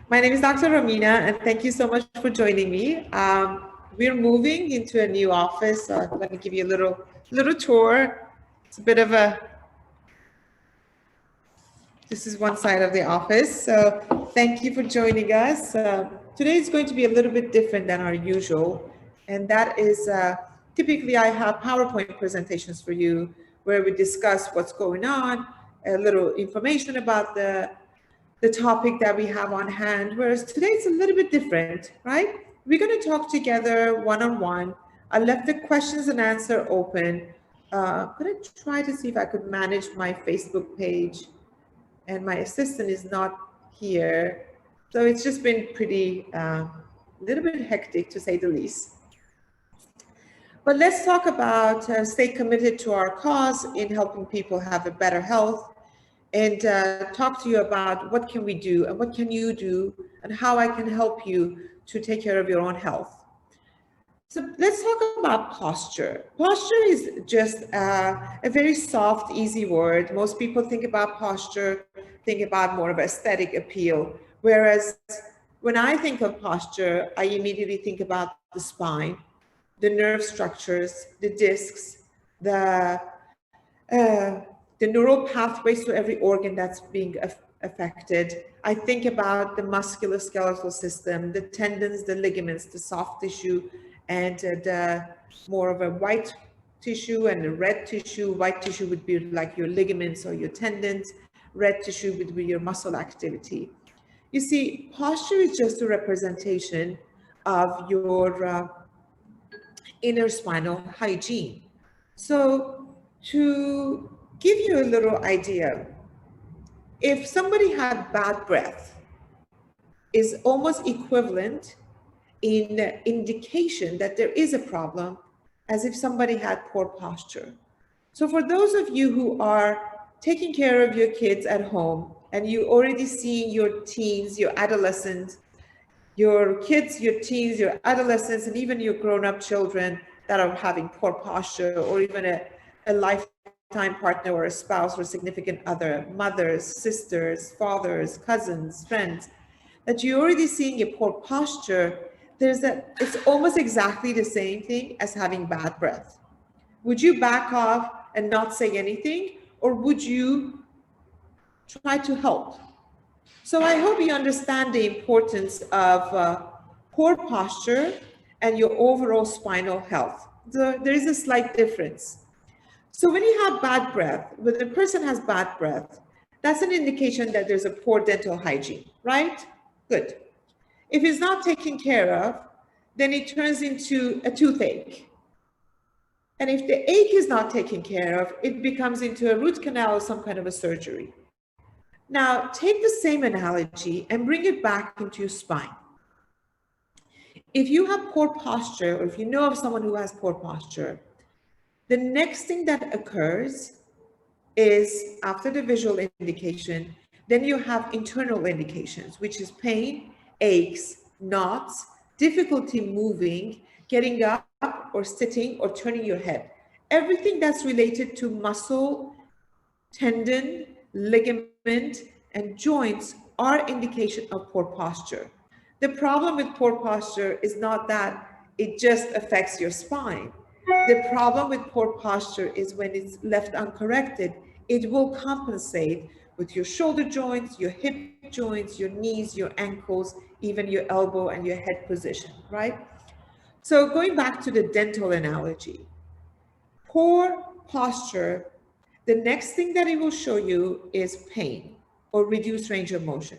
My name is Dr. Romina, and thank you so much for joining me. We're moving into a new office, so I'm going to give you a little tour. It's a bit of a. This is one side of the office, so thank you for joining us. Today is going to be a little bit different than our usual, and that is typically I have PowerPoint presentations for you where we discuss what's going on, a little information about the topic that we have on hand, whereas today it's a little bit different, right? We're going to talk together one-on-one. I left the questions and answer open. I'm going to try to see if I could manage my Facebook page, and my assistant is not here. So it's just been pretty, a little bit hectic to say the least. But let's talk about stay committed to our cause in helping people have a better health, and talk to you about what can we do and what can you do and how I can help you to take care of your own health. So let's talk about posture. Posture is just a very soft, easy word. Most people think about posture, think about more of aesthetic appeal. Whereas when I think of posture, I immediately think about the spine, the nerve structures, the discs, the neural pathways to every organ that's being affected. I think about the musculoskeletal system, the tendons, the ligaments, the soft tissue, and the more of a white tissue and the red tissue. White tissue would be like your ligaments or your tendons. Red tissue would be your muscle activity. You see, posture is just a representation of your inner spinal hygiene. So to give you a little idea, if somebody had bad breath, is almost equivalent in indication that there is a problem as if somebody had poor posture. So for those of you who are taking care of your kids at home and you already see your teens, your adolescents, your kids, your teens, your adolescents, and even your grown-up children that are having poor posture, or even a lifetime partner or a spouse or significant other, mothers, sisters, fathers, cousins, friends, that you're already seeing a poor posture, it's almost exactly the same thing as having bad breath. Would you back off and not say anything, or would you try to help? So I hope you understand the importance of poor posture and your overall spinal health. There is a slight difference. So when you have bad breath, when a person has bad breath, that's an indication that there's a poor dental hygiene, right? Good. If it's not taken care of, then it turns into a toothache. And if the ache is not taken care of, it becomes into a root canal or some kind of a surgery. Now, take the same analogy and bring it back into your spine. If you have poor posture, or if you know of someone who has poor posture, the next thing that occurs is, after the visual indication, then you have internal indications, which is pain, aches, knots, difficulty moving, getting up or sitting or turning your head. Everything that's related to muscle, tendon, ligament, and joints are indication of poor posture. The problem with poor posture is not that it just affects your spine. The problem with poor posture is when it's left uncorrected, it will compensate with your shoulder joints, your hip joints, your knees, your ankles, even your elbow and your head position, right? So going back to the dental analogy, poor posture, the next thing that it will show you is pain or reduced range of motion.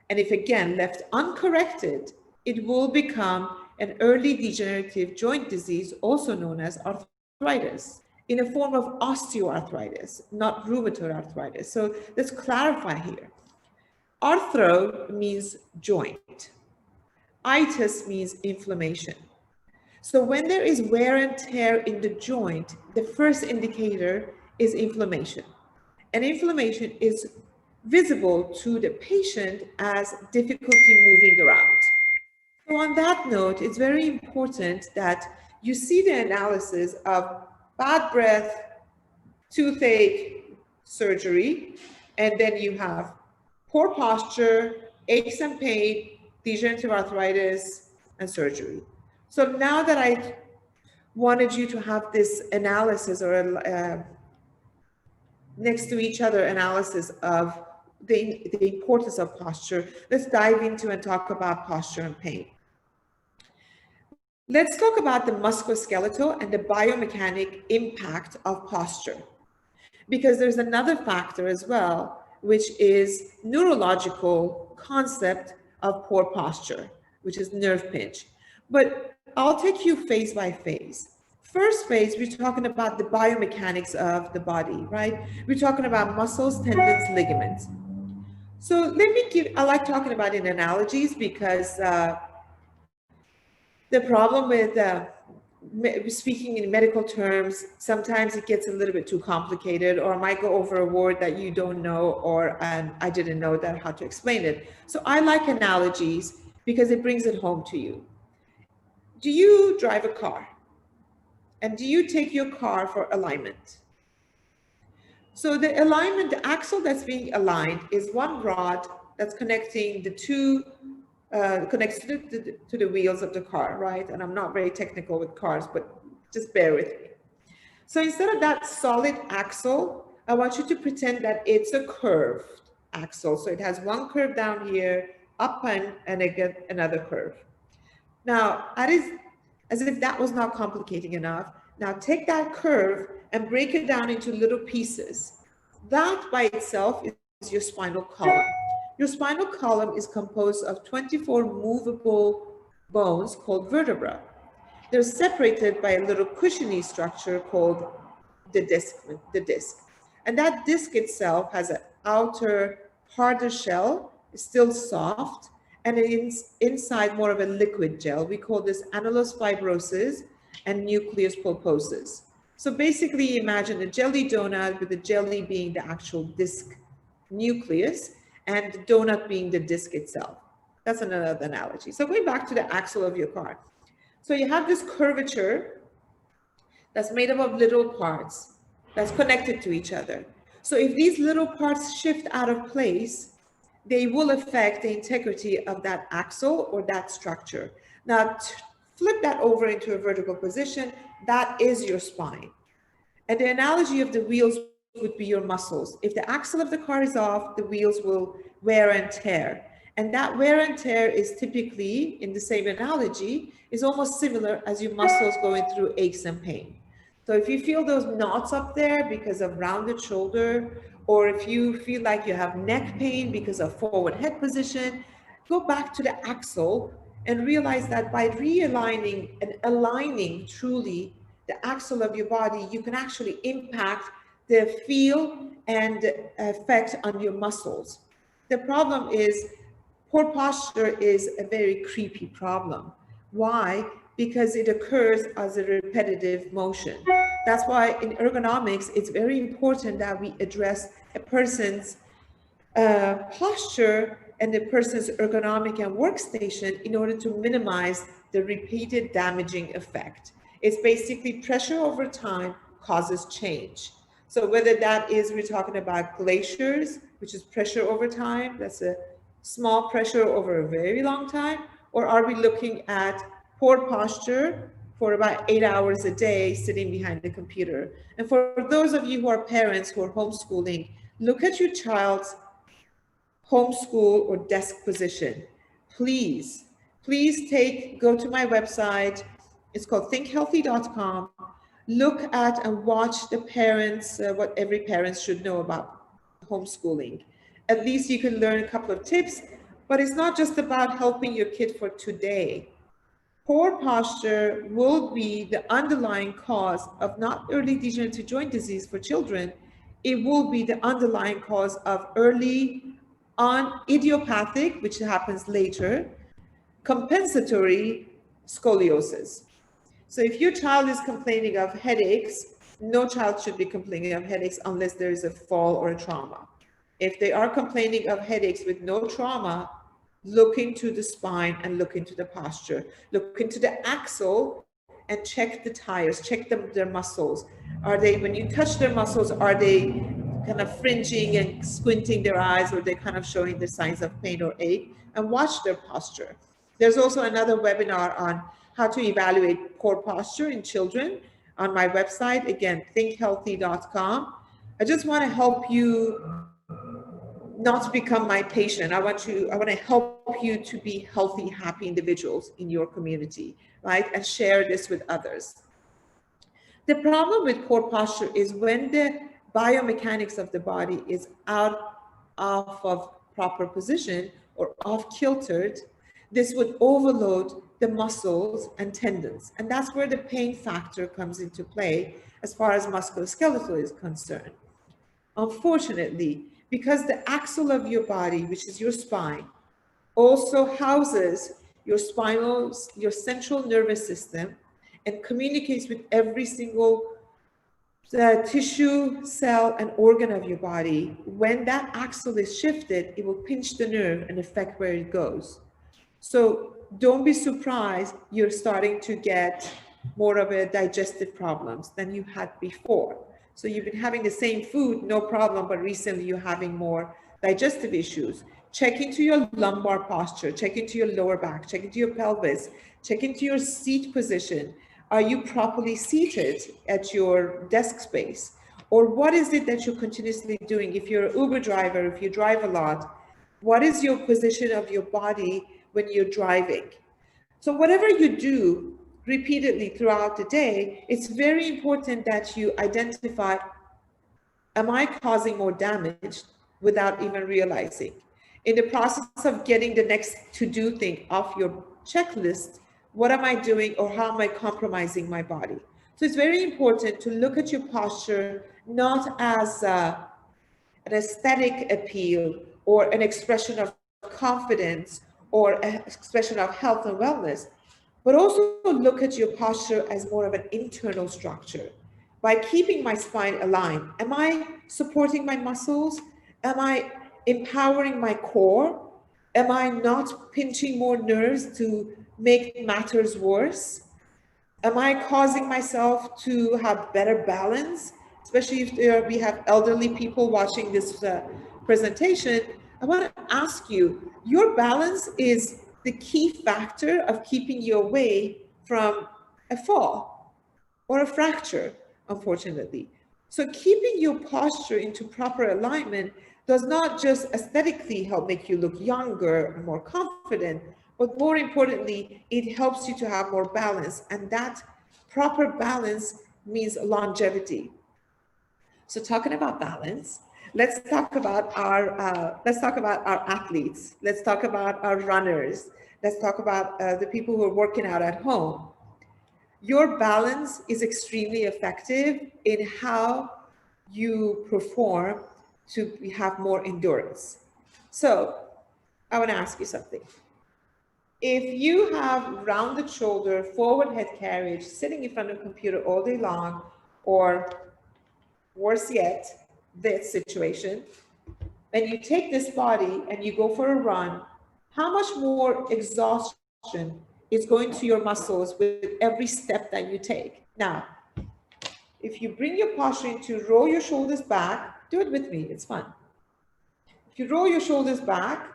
And if again left uncorrected, it will become an early degenerative joint disease, also known as arthritis, in a form of osteoarthritis, not rheumatoid arthritis. So let's clarify here. Arthro means joint. Itis means inflammation. So when there is wear and tear in the joint, the first indicator is inflammation. And inflammation is visible to the patient as difficulty moving around. So on that note, it's very important that you see the analysis of bad breath, toothache, surgery, and then you have poor posture, aches and pain, degenerative arthritis, and surgery. So now that I wanted you to have this analysis or next to each other analysis of the importance of posture, let's dive into and talk about posture and pain. Let's talk about the musculoskeletal and the biomechanic impact of posture, because there's another factor as well, which is neurological concept of poor posture, which is nerve pinch. But I'll take you phase by phase. First phase, we're talking about the biomechanics of the body, right? We're talking about muscles, tendons, ligaments. So let me I like talking about in analogies because the problem with speaking in medical terms, sometimes it gets a little bit too complicated, or I might go over a word that you don't know, or I didn't know that how to explain it. So I like analogies because it brings it home to you. Do you drive a car? And do you take your car for alignment? So the alignment, the axle that's being aligned is one rod that's connecting the two connects to the wheels of the car, right? And I'm not very technical with cars, but just bear with me. So instead of that solid axle, I want you to pretend that it's a curved axle. So it has one curve down here, up and again, another curve. Now, as if that was not complicating enough, now take that curve and break it down into little pieces. That by itself is your spinal column. Your spinal column is composed of 24 movable bones called vertebra. They're separated by a little cushiony structure called the disc. And that disc itself has an outer harder shell, it's still soft, and inside more of a liquid gel. We call this annulus fibrosus and nucleus pulposus. So basically imagine a jelly donut with the jelly being the actual disc nucleus and the donut being the disc itself. That's another analogy. So going back to the axle of your car. So you have this curvature that's made up of little parts that's connected to each other. So if these little parts shift out of place, they will affect the integrity of that axle or that structure. Now, flip that over into a vertical position, that is your spine. And the analogy of the wheels would be your muscles. If the axle of the car is off, the wheels will wear and tear. And that wear and tear is typically, in the same analogy, is almost similar as your muscles going through aches and pain. So if you feel those knots up there because of rounded shoulder, or if you feel like you have neck pain because of forward head position, go back to the axle and realize that by realigning and aligning truly the axle of your body, you can actually impact the feel and effect on your muscles. The problem is poor posture is a very creepy problem. Why? Because it occurs as a repetitive motion. That's why in ergonomics, it's very important that we address a person's posture and the person's ergonomic and workstation in order to minimize the repeated damaging effect. It's basically pressure over time causes change. So whether that is, we're talking about glaciers, which is pressure over time, that's a small pressure over a very long time, or are we looking at poor posture for about 8 hours a day sitting behind the computer? And for those of you who are parents who are homeschooling, look at your child's homeschool or desk position. Please go to my website. It's called thinkhealthy.com. Look at and watch the parents, what every parent should know about homeschooling. At least you can learn a couple of tips, but it's not just about helping your kid for today. Poor posture will be the underlying cause of not early degenerative joint disease for children. It will be the underlying cause of early on idiopathic, which happens later, compensatory scoliosis. So if your child is complaining of headaches, no child should be complaining of headaches unless there is a fall or a trauma. If they are complaining of headaches with no trauma, look into the spine and look into the posture. Look into the axle and check the tires, check their muscles. Are they, when you touch their muscles, are they kind of fringing and squinting their eyes, or they're kind of showing the signs of pain or ache, and watch their posture. There's also another webinar on how to evaluate poor posture in children on my website, again, thinkhealthy.com. I just want to help you not become my patient. I want to help you to be healthy, happy individuals in your community, right? And share this with others. The problem with poor posture is when the biomechanics of the body is out of proper position or off kiltered, this would overload the muscles and tendons. And that's where the pain factor comes into play as far as musculoskeletal is concerned. Unfortunately, because the axle of your body, which is your spine, also houses your central nervous system and communicates with every single tissue, cell, and organ of your body. When that axle is shifted, it will pinch the nerve and affect where it goes. So don't be surprised you're starting to get more of a digestive problems than you had before. So you've been having the same food, no problem, but recently you're having more digestive issues. Check into your lumbar posture, check into your lower back, check into your pelvis, check into your seat position. Are you properly seated at your desk space? Or what is it that you're continuously doing? If you're an Uber driver, if you drive a lot, what is your position of your body when you're driving? So whatever you do repeatedly throughout the day, it's very important that you identify, am I causing more damage without even realizing? In the process of getting the next to-do thing off your checklist, what am I doing or how am I compromising my body? So it's very important to look at your posture not as an aesthetic appeal or an expression of confidence or an expression of health and wellness, but also look at your posture as more of an internal structure. By keeping my spine aligned, am I supporting my muscles? Am I empowering my core? Am I not pinching more nerves to make matters worse? Am I causing myself to have better balance? Especially if we have elderly people watching this presentation, I want to ask you, your balance is the key factor of keeping you away from a fall or a fracture, unfortunately. So keeping your posture into proper alignment does not just aesthetically help make you look younger and more confident, but more importantly, it helps you to have more balance. And that proper balance means longevity. So talking about balance, let's talk about our athletes. Let's talk about our runners. Let's talk about the people who are working out at home. Your balance is extremely effective in how you perform to have more endurance. So I want to ask you something. If you have rounded shoulder, forward head carriage, sitting in front of a computer all day long, or worse yet, this situation, and you take this body and you go for a run, how much more exhaustion is going to your muscles with every step that you take? Now, if you bring your posture to roll your shoulders back, do it with me, it's fun. If you roll your shoulders back,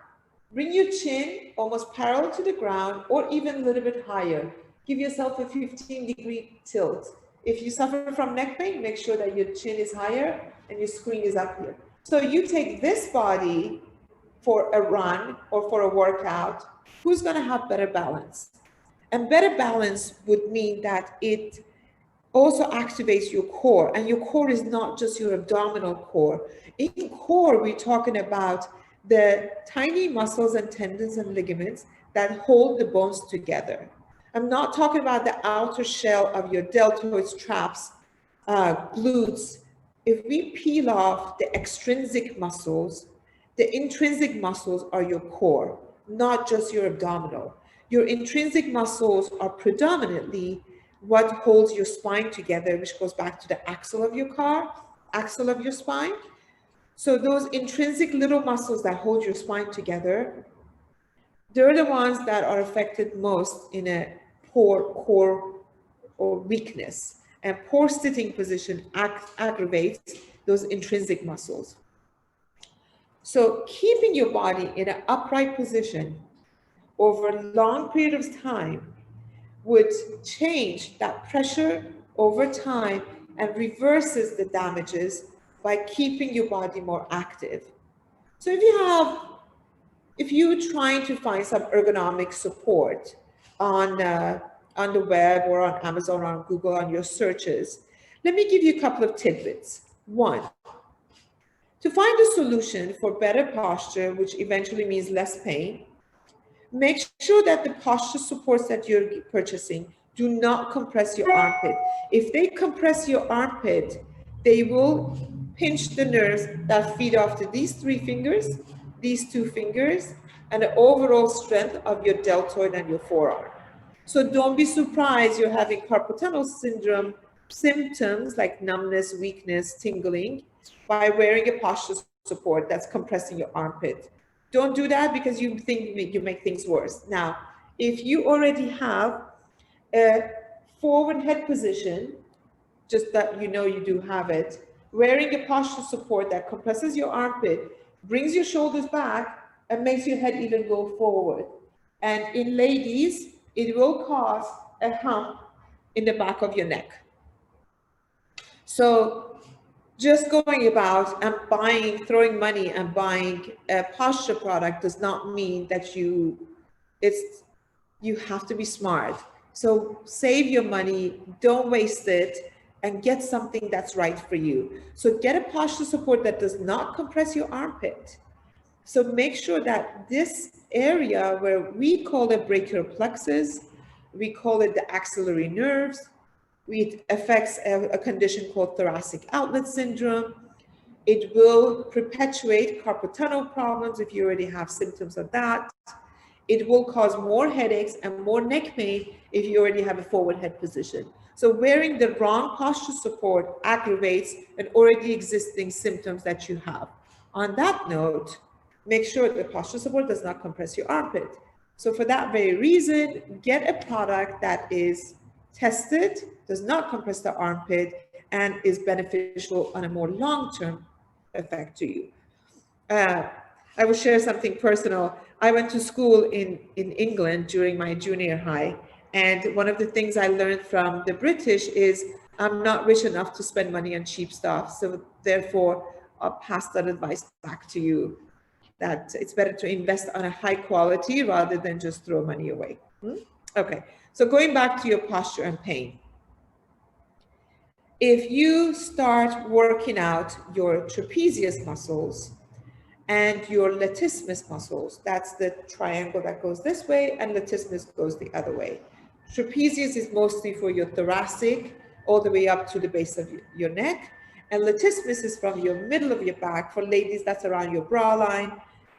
bring your chin almost parallel to the ground or even a little bit higher. Give yourself a 15-degree tilt. If you suffer from neck pain, make sure that your chin is higher and your screen is up here. So you take this body for a run or for a workout, who's going to have better balance? And better balance would mean that it also activates your core, and your core is not just your abdominal core. In core, we're talking about the tiny muscles and tendons and ligaments that hold the bones together. I'm not talking about the outer shell of your deltoids, traps, glutes. If we peel off the extrinsic muscles, the intrinsic muscles are your core, not just your abdominal. Your intrinsic muscles are predominantly what holds your spine together, which goes back to the axle of your axle of your spine. So those intrinsic little muscles that hold your spine together, they're the ones that are affected most in a poor core or weakness. And poor sitting position aggravates those intrinsic muscles. So keeping your body in an upright position over a long period of time would change that pressure over time and reverses the damages by keeping your body more active. So if you're trying to find some ergonomic support on the web or on Amazon or on Google on your searches, let me give you a couple of tidbits. One, to find a solution for better posture, which eventually means less pain, make sure that the posture supports that you're purchasing do not compress your armpit. If they compress your armpit, they will pinch the nerves that feed off to these 3 fingers, these 2 fingers, and the overall strength of your deltoid and your forearm. So don't be surprised you're having carpal tunnel syndrome symptoms like numbness, weakness, tingling by wearing a posture support that's compressing your armpit. Don't do that because you think you make things worse. Now, if you already have a forward head position, just that you know you do have it, wearing a posture support that compresses your armpit, brings your shoulders back, and makes your head even go forward. And in ladies, it will cause a hump in the back of your neck. So just going about and buying, throwing money and buying a posture product does not mean that you have to be smart. So save your money, don't waste it, and get something that's right for you. So get a posture support that does not compress your armpit. So make sure that this area where we call it brachial plexus, we call it the axillary nerves, it affects a condition called thoracic outlet syndrome. It will perpetuate carpal tunnel problems if you already have symptoms of that. It will cause more headaches and more neck pain if you already have a forward head position. So wearing the wrong posture support aggravates an already existing symptoms that you have. On that note, make sure the posture support does not compress your armpit. So for that very reason, get a product that is tested, does not compress the armpit, and is beneficial on a more long-term effect to you. I will share something personal. I went to school in England during my junior high, and one of the things I learned from the British is I'm not rich enough to spend money on cheap stuff. So therefore, I'll pass that advice back to you, that it's better to invest on a high quality rather than just throw money away. Okay, so going back to your posture and pain. If you start working out your trapezius muscles and your latissimus muscles, that's the triangle that goes this way and latissimus goes the other way. Trapezius is mostly for your thoracic, all the way up to the base of your neck. And latissimus is from your middle of your back. For ladies, that's around your bra line,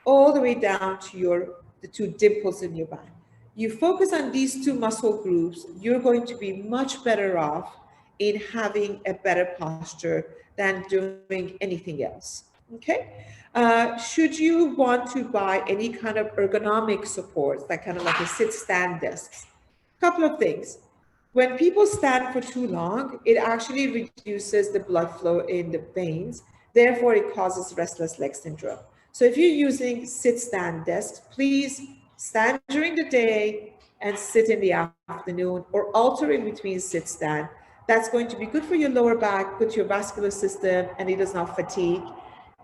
all the way down to the 2 dimples in your back. You focus on these 2 muscle groups, you're going to be much better off in having a better posture than doing anything else. Okay. Should you want to buy any kind of ergonomic supports, like kind of like a sit-stand desks? Couple of things. When people stand for too long, it actually reduces the blood flow in the veins. Therefore, it causes restless leg syndrome. So if you're using sit-stand desks, please stand during the day and sit in the afternoon, or alter in between sit-stand. That's going to be good for your lower back, good to your vascular system, and it does not fatigue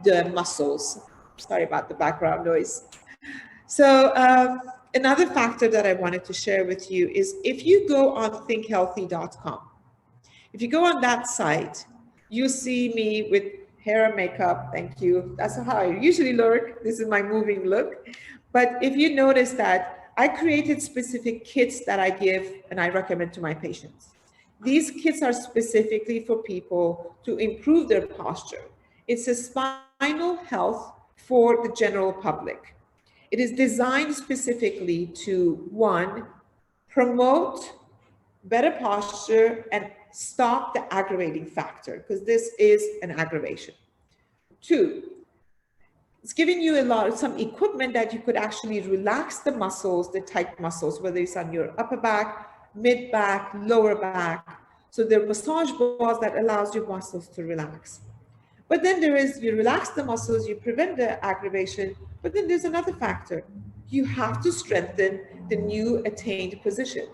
the muscles. Sorry about the background noise. So another factor that I wanted to share with you is if you go on thinkhealthy.com, if you go on that site, you see me with hair and makeup. Thank you. That's how I usually look. This is my moving look. But if you notice that I created specific kits that I give and I recommend to my patients. These kits are specifically for people to improve their posture. It's a spinal health for the general public. It is designed specifically to, 1, promote better posture and stop the aggravating factor, because this is an aggravation. 2, it's giving you some equipment that you could actually relax the muscles, the tight muscles, whether it's on your upper back, mid back, lower back. So they're massage balls that allows your muscles to relax. But then there is, you relax the muscles, you prevent the aggravation, but then there's another factor. You have to strengthen the new attained position.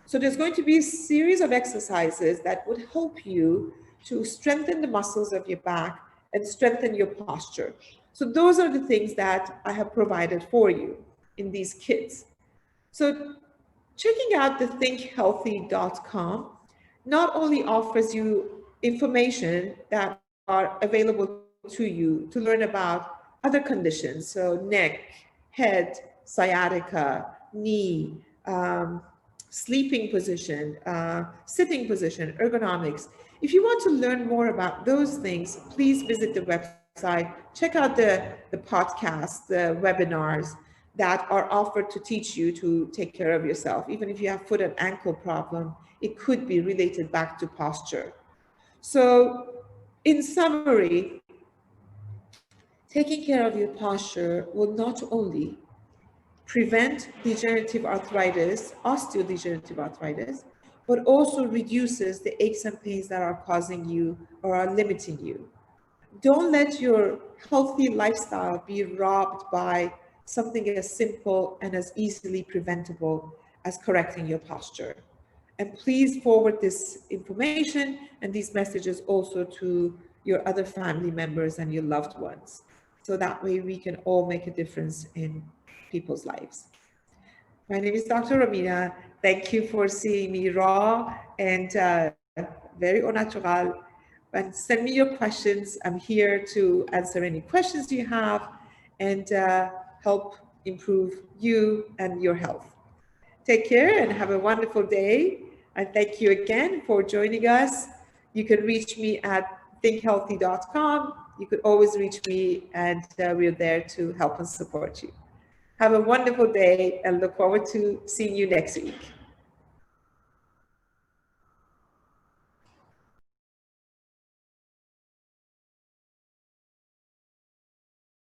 So there's going to be a series of exercises that would help you to strengthen the muscles of your back and strengthen your posture. So those are the things that I have provided for you in these kits. So checking out the thinkhealthy.com not only offers you information that are available to you to learn about other conditions, so neck, head, sciatica, knee, sleeping position, sitting position, ergonomics. If you want to learn more about those things, please visit the website, check out the podcasts, the webinars that are offered to teach you to take care of yourself. Even if you have foot and ankle problem, it could be related back to posture. So in summary, taking care of your posture will not only prevent degenerative arthritis, osteodegenerative arthritis, but also reduces the aches and pains that are causing you or are limiting you. Don't let your healthy lifestyle be robbed by something as simple and as easily preventable as correcting your posture. And please forward this information and these messages also to your other family members and your loved ones. So that way we can all make a difference in people's lives. My name is Dr. Romina. Thank you for seeing me raw and very au natural. And send me your questions. I'm here to answer any questions you have and help improve you and your health. Take care and have a wonderful day. And thank you again for joining us. You can reach me at thinkhealthy.com. You could always reach me, and we're there to help and support you. Have a wonderful day and look forward to seeing you next week.